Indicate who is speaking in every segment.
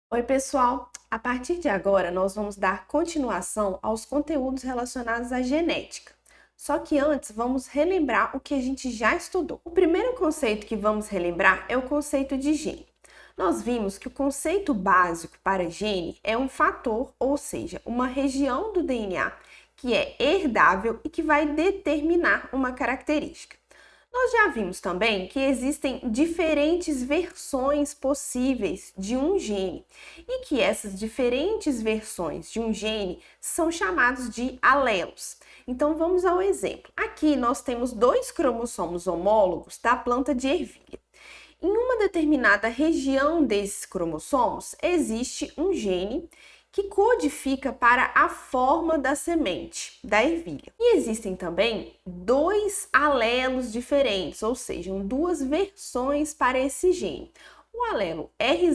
Speaker 1: Oi, pessoal! A partir de agora, nós vamos dar continuação aos conteúdos relacionados à genética. Só que antes, vamos relembrar o que a gente já estudou. O primeiro conceito que vamos relembrar é o conceito de gene. Nós vimos que o conceito básico para gene é um fator, ou seja, uma região do DNA que é herdável e que vai determinar uma característica. Nós já vimos também que existem diferentes versões possíveis de um gene e que essas diferentes versões de um gene são chamados de alelos. Então vamos ao exemplo. Aqui nós temos dois cromossomos homólogos da planta de ervilha. Em uma determinada região desses cromossomos existe um gene que codifica para a forma da semente da ervilha. E existem também dois alelos diferentes, ou seja, duas versões para esse gene. O alelo R,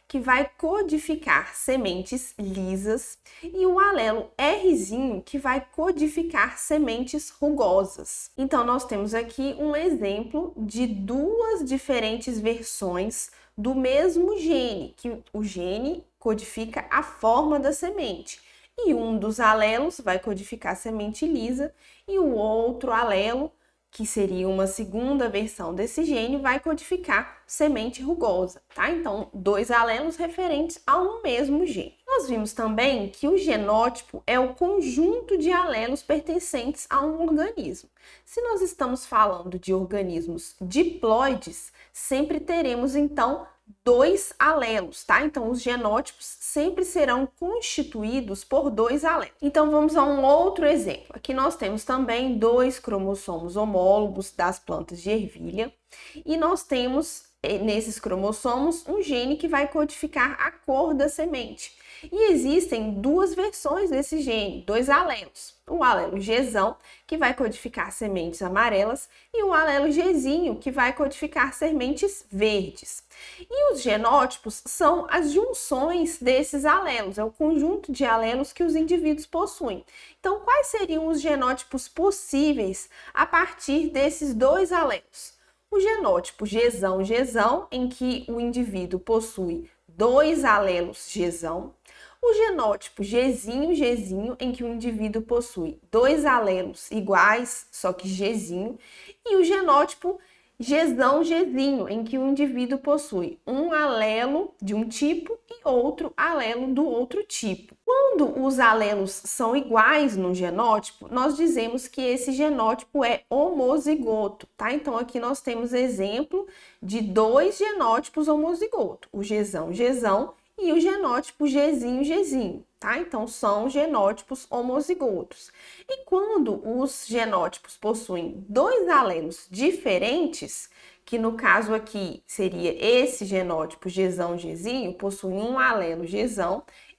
Speaker 1: que vai codificar sementes lisas, e o alelo R, que vai codificar sementes rugosas. Então, nós temos aqui um exemplo de duas diferentes versões do mesmo gene, que o gene codifica a forma da semente. E um dos alelos vai codificar a semente lisa e o outro alelo, que seria uma segunda versão desse gene, vai codificar semente rugosa, tá? Então, dois alelos referentes a um mesmo gene. Nós vimos também que o genótipo é o conjunto de alelos pertencentes a um organismo. Se nós estamos falando de organismos diploides, sempre teremos, então, dois alelos, tá? Então, os genótipos sempre serão constituídos por dois alelos. Então, vamos a um outro exemplo. Aqui nós temos também dois cromossomos homólogos das plantas de ervilha e nós temos nesses cromossomos um gene que vai codificar a cor da semente. E existem duas versões desse gene, dois alelos. O alelo G, que vai codificar sementes amarelas, e o alelo G, que vai codificar sementes verdes. E os genótipos são as junções desses alelos, é o conjunto de alelos que os indivíduos possuem. Então, quais seriam os genótipos possíveis a partir desses dois alelos? O genótipo G, em que o indivíduo possui dois alelos G, o genótipo G, em que o indivíduo possui dois alelos iguais, só que G, e o genótipo G, em que o indivíduo possui um alelo de um tipo e outro alelo do outro tipo. Quando os alelos são iguais no genótipo, nós dizemos que esse genótipo é homozigoto, tá? Então, aqui nós temos exemplo de dois genótipos homozigotos, o G, e o genótipo G, tá? Então, são genótipos homozigotos. E quando os genótipos possuem dois alelos diferentes, que no caso aqui seria esse genótipo G, possui um alelo G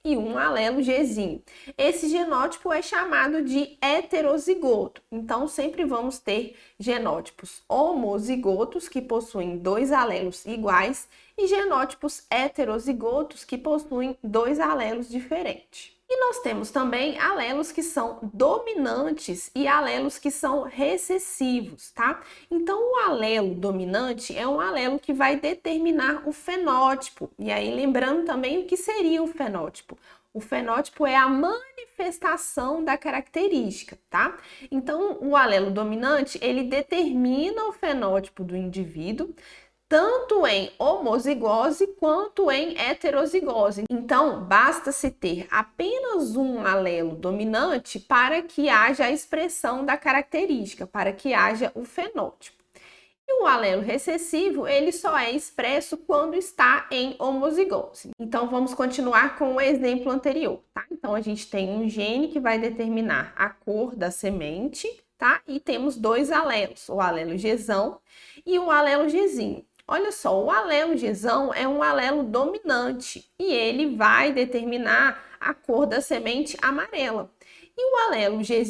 Speaker 1: e um alelo G. Esse genótipo é chamado de heterozigoto. Então, sempre vamos ter genótipos homozigotos, que possuem dois alelos iguais, e genótipos heterozigotos, que possuem dois alelos diferentes. E nós temos também alelos que são dominantes e alelos que são recessivos, tá? Então, o alelo dominante é um alelo que vai determinar o fenótipo. E aí, lembrando também o que seria o fenótipo. O fenótipo é a manifestação da característica, tá? Então, o alelo dominante, ele determina o fenótipo do indivíduo, tanto em homozigose quanto em heterozigose. Então, basta-se ter apenas um alelo dominante para que haja a expressão da característica, para que haja o fenótipo. E o alelo recessivo, ele só é expresso quando está em homozigose. Então, vamos continuar com o exemplo anterior, tá? Então, a gente tem um gene que vai determinar a cor da semente, tá? E temos dois alelos, o alelo G e o alelo G. Olha só, o alelo G é um alelo dominante e ele vai determinar a cor da semente amarela. E o alelo G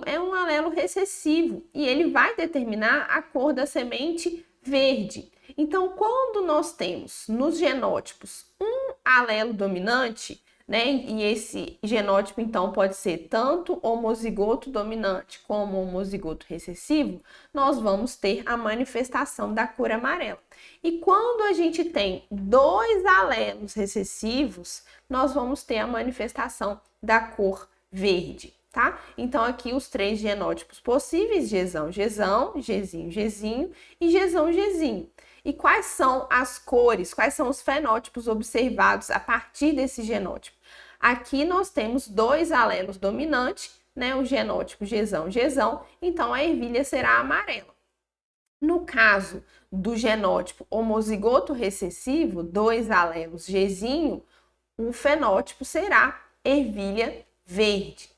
Speaker 1: é um alelo recessivo e ele vai determinar a cor da semente verde. Então, quando nós temos nos genótipos um alelo dominante, né? E esse genótipo, então, pode ser tanto homozigoto dominante como homozigoto recessivo, nós vamos ter a manifestação da cor amarela. E quando a gente tem dois alelos recessivos, nós vamos ter a manifestação da cor verde, tá? Então, aqui os três genótipos possíveis: Gzão, Gzão, Gzinho, Gzinho e Gzão, Gzinho. E quais são as cores, quais são os fenótipos observados a partir desse genótipo? Aqui nós temos dois alelos dominantes, né? O genótipo Gzão, Gzão, então a ervilha será amarela. No caso do genótipo homozigoto recessivo, dois alelos Gzinho, o fenótipo será ervilha verde.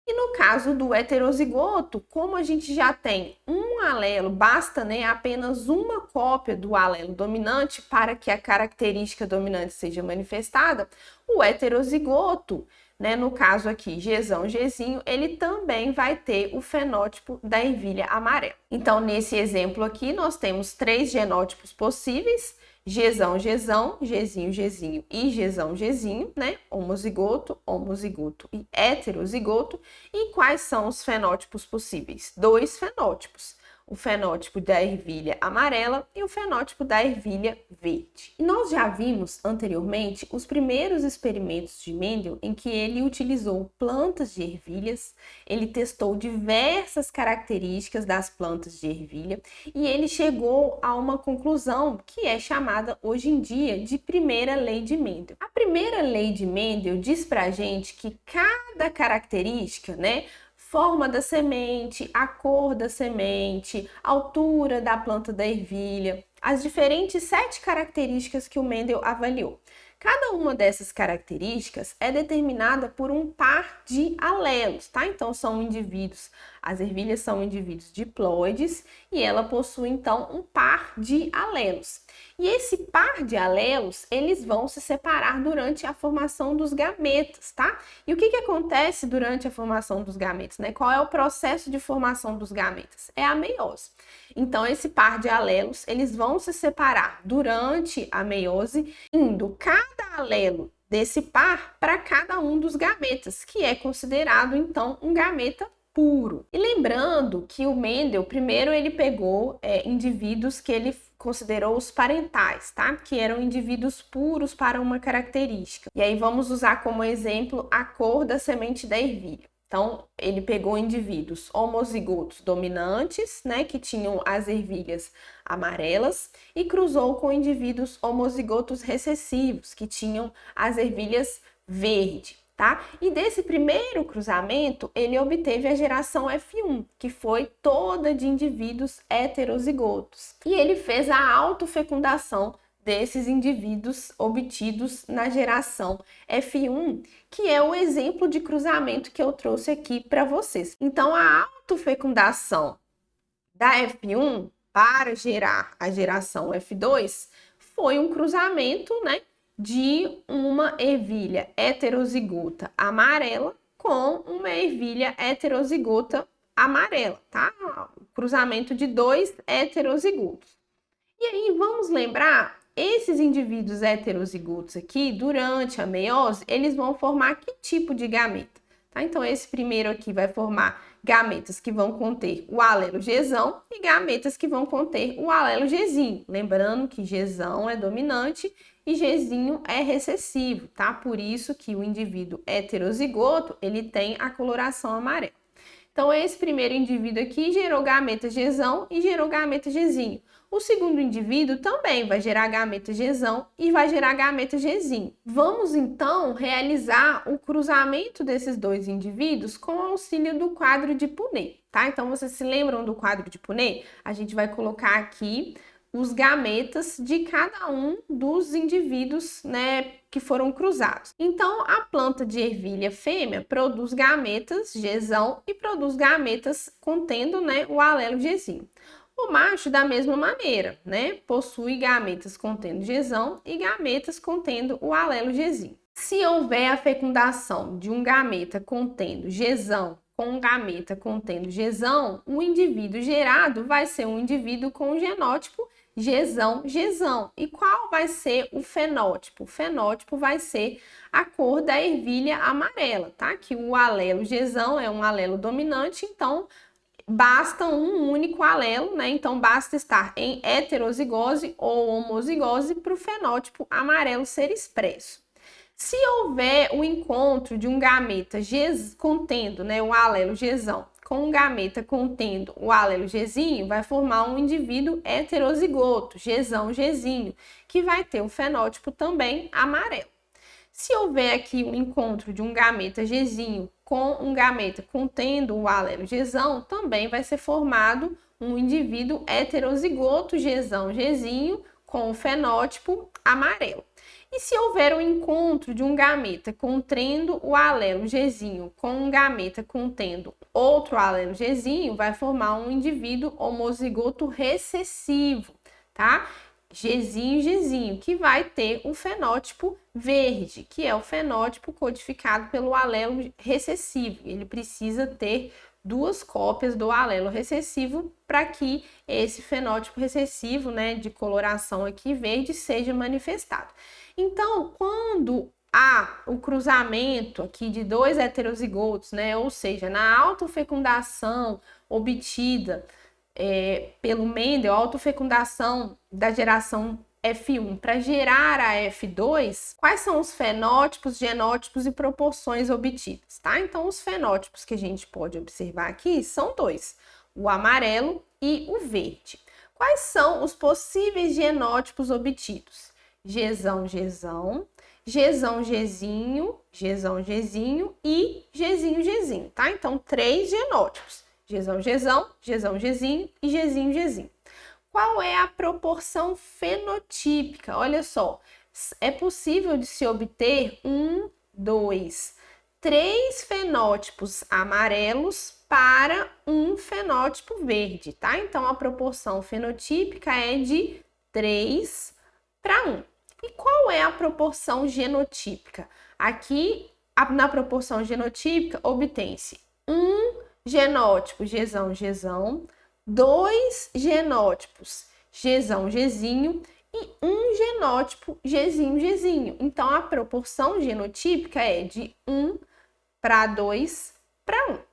Speaker 1: E no caso do heterozigoto, como a gente já tem um alelo, basta, né, apenas uma cópia do alelo dominante para que a característica dominante seja manifestada, o heterozigoto, né, no caso aqui, Gzão, Gzinho, ele também vai ter o fenótipo da ervilha amarela. Então, nesse exemplo aqui, nós temos três genótipos possíveis: Gzão, Gzão, Gzinho, Gzinho e Gzão, Gzinho, né? Homozigoto, homozigoto e heterozigoto. E quais são os fenótipos possíveis? Dois fenótipos: o fenótipo da ervilha amarela e o fenótipo da ervilha verde. E nós já vimos anteriormente os primeiros experimentos de Mendel em que ele utilizou plantas de ervilhas, ele testou diversas características das plantas de ervilha e ele chegou a uma conclusão que é chamada hoje em dia de primeira lei de Mendel. A primeira lei de Mendel diz pra gente que cada característica, né, forma da semente, a cor da semente, altura da planta da ervilha, as diferentes 7 características que o Mendel avaliou. Cada uma dessas características é determinada por um par de alelos, tá? Então, são indivíduos, as ervilhas são indivíduos diploides e ela possui, então, um par de alelos. E esse par de alelos, eles vão se separar durante a formação dos gametas, tá? E o que acontece durante a formação dos gametas, né? Qual é o processo de formação dos gametas? É a meiose. Então, esse par de alelos, eles vão se separar durante a meiose, indo cada alelo desse par para cada um dos gametas, que é considerado, então, um gameta puro. E lembrando que o Mendel, primeiro ele pegou indivíduos que ele considerou os parentais, tá? Que eram indivíduos puros para uma característica. E aí vamos usar como exemplo a cor da semente da ervilha. Então, ele pegou indivíduos homozigotos dominantes, né, que tinham as ervilhas amarelas, e cruzou com indivíduos homozigotos recessivos, que tinham as ervilhas verde, tá? E desse primeiro cruzamento, ele obteve a geração F1, que foi toda de indivíduos heterozigotos. E ele fez a autofecundação desses indivíduos obtidos na geração F1, que é o exemplo de cruzamento que eu trouxe aqui para vocês. Então, a autofecundação da F1 para gerar a geração F2 foi um cruzamento, né, de uma ervilha heterozigota amarela com uma ervilha heterozigota amarela, tá? O cruzamento de dois heterozigotos. E aí, vamos lembrar, esses indivíduos heterozigotos aqui, durante a meiose, eles vão formar que tipo de gameta? Tá? Então, esse primeiro aqui vai formar gametas que vão conter o alelo Gzão e gametas que vão conter o alelo Gzinho. Lembrando que Gzão é dominante e Gzinho é recessivo, tá? Por isso que o indivíduo heterozigoto, ele tem a coloração amarela. Então, esse primeiro indivíduo aqui gerou gameta Gzão e gerou gameta Gzinho. O segundo indivíduo também vai gerar gameta Gzão e vai gerar gameta Gzinho. Vamos, então, realizar o cruzamento desses dois indivíduos com o auxílio do quadro de Punnett, tá? Então, vocês se lembram do quadro de Punnett? A gente vai colocar aqui os gametas de cada um dos indivíduos, né, que foram cruzados. Então, a planta de ervilha fêmea produz gametas Gzão e produz gametas contendo, né, o alelo Gzinho. O macho, da mesma maneira, né, possui gametas contendo Gzão e gametas contendo o alelo Gzinho. Se houver a fecundação de um gameta contendo Gzão com um gameta contendo Gzão, o indivíduo gerado vai ser um indivíduo com o genótipo Gzão, Gzão. E qual vai ser o fenótipo? O fenótipo vai ser a cor da ervilha amarela, tá? Que o alelo Gzão é um alelo dominante, então basta um único alelo, né? Então basta estar em heterozigose ou homozigose para o fenótipo amarelo ser expresso. Se houver o encontro de um gameta contendo, né, o alelo Gzão com um gameta contendo o alelo Gzinho, vai formar um indivíduo heterozigoto, Gzão, Gzinho, que vai ter o fenótipo também amarelo. Se houver aqui o encontro de um gameta Gzinho com um gameta contendo o alelo Gzão, também vai ser formado um indivíduo heterozigoto, Gzão, Gzinho, com o fenótipo amarelo. E se houver o encontro de um gameta contendo o alelo Gzinho com um gameta contendo outro alelo Gzinho, vai formar um indivíduo homozigoto recessivo, tá? Gzinho, Gzinho, que vai ter o fenótipo verde, que é o fenótipo codificado pelo alelo recessivo. Ele precisa ter duas cópias do alelo recessivo para que esse fenótipo recessivo, né, de coloração aqui verde, seja manifestado. Então, quando há o cruzamento aqui de dois heterozigotos, né, ou seja, na autofecundação obtida pelo Mendel, a autofecundação da geração F1 para gerar a F2, quais são os fenótipos, genótipos e proporções obtidas, tá? Então, os fenótipos que a gente pode observar aqui são dois, o amarelo e o verde. Quais são os possíveis genótipos obtidos? Gzão, Gzão, Gzão, Gzinho, Gzão, Gzinho e Gzinho, Gzinho, tá? Então, três genótipos. Gzão, Gzão, Gzão, Gzinho e Gzinho, Gzinho. Qual é a proporção fenotípica? Olha só, é possível de se obter 3 fenótipos amarelos para um fenótipo verde, tá? Então, a proporção fenotípica é de 3 para 1. E qual é a proporção genotípica? Aqui, na proporção genotípica, obtém-se um genótipo Gzão, Gzão, 2 genótipos Gzão, Gzinho e um genótipo Gzinho, Gzinho. Então, a proporção genotípica é de 1 para 2 para 1.